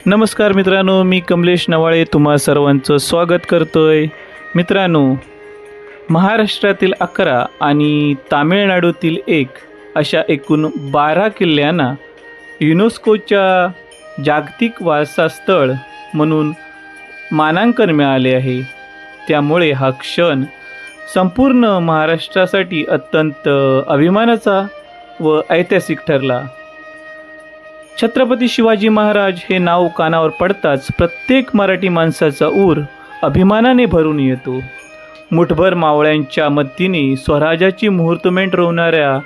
नमस्कार मित्रांनो, मी कमलेश नवाळे तुम्हा सर्वांचं स्वागत करतोय. मित्रांनो, महाराष्ट्रातील 11 आणि तामिळनाडूतील 1 अशा एकूण 12 किल्ल्यांना युनेस्कोच्या जागतिक वारसा स्थळ म्हणून मानांकन मिळाले आहे. त्यामुळे हा क्षण संपूर्ण महाराष्ट्रासाठी अत्यंत अभिमानाचा व ऐतिहासिक ठरला. छत्रपती शिवाजी महाराज हे नाव कानावर पडताच प्रत्येक मराठी माणसाचा ऊर अभिमानाने भरून येतो. मुठभर मावळ्यांच्या मदतीने स्वराज्याची मुहूर्तमेंट रोवणाऱ्या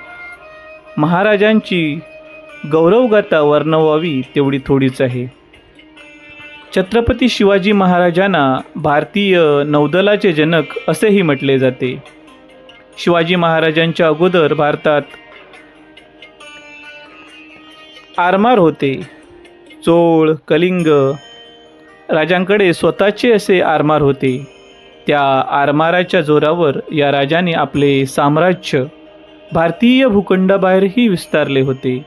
महाराजांची गौरवगाथा वर्णवावी तेवढी थोडीच आहे. छत्रपती शिवाजी महाराजांना भारतीय नौदलाचे जनक असेही म्हटले जाते. शिवाजी महाराजांच्या अगोदर भारतात आरमार होते. चोळ, कलिंग राजांकडे स्वतःचे असे आरमार होते. त्या आरमाराच्या जोरावर या राजाने आपले साम्राज्य भारतीय भूखंडाबाहेरही विस्तारले होते.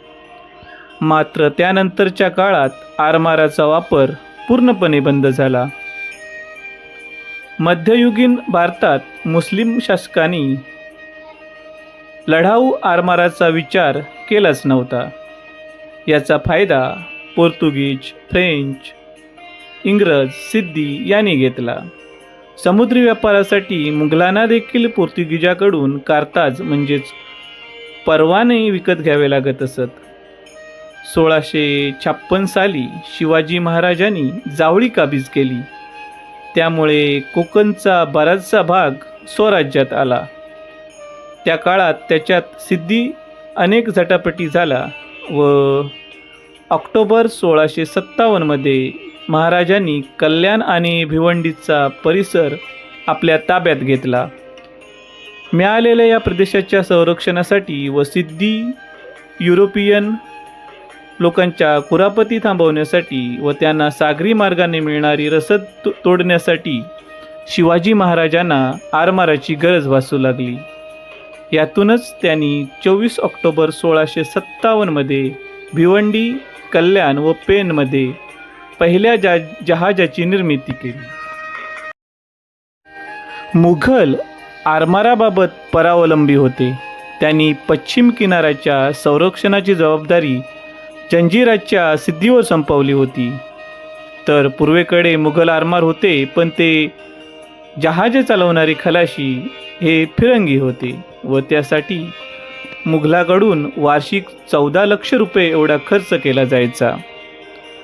मात्र त्यानंतरच्या काळात आरमाराचा वापर पूर्णपणे बंद झाला. मध्ययुगीन भारतात मुस्लिम शासकांनी लढाऊ आरमाराचा विचार केलाच नव्हता. याचा फायदा पोर्तुगीज, फ्रेंच, इंग्रज, सिद्धी यांनी घेतला. समुद्री व्यापारासाठी मुघलांना देखील पोर्तुगीजाकडून कार्ताज म्हणजेच परवाने विकत घ्यावे लागत असत. 1656 साली शिवाजी महाराजांनी जावळी काबीज केली. त्यामुळे कोकणचा बराचसा भाग स्वराज्यात आला. त्या काळात त्याच्यात सिद्धी अनेक झटापटी झाला व ऑक्टोबर 1657 मध्ये महाराजांनी कल्याण आणि भिवंडीचा परिसर आपल्या ताब्यात घेतला. मिळालेल्या या प्रदेशाच्या संरक्षणासाठी व सिद्धी युरोपियन लोकांच्या कुरापती थांबवण्यासाठी व त्यांना सागरी मार्गाने मिळणारी रसद तोडण्यासाठी शिवाजी महाराजांना आरमाराची गरज भासू लागली. यातूनच त्यांनी 24 ऑक्टोबर 1657 मध्ये भिवंडी, कल्याण व पेणमध्ये पहिल्या जहाजाची निर्मिती केली. मुघल आरमाराबाबत परावलंबी होते. त्यांनी पश्चिम किनाऱ्याच्या संरक्षणाची जबाबदारी जंजिराच्या सिद्धीवर संपवली होती. तर पूर्वेकडे मुघल आरमार होते, पण ते जहाजे चालवणारे खलाशी हे फिरंगी होते व त्यासाठी मुघलाकडून वार्षिक 14 लाख रुपये एवढा खर्च केला जायचा.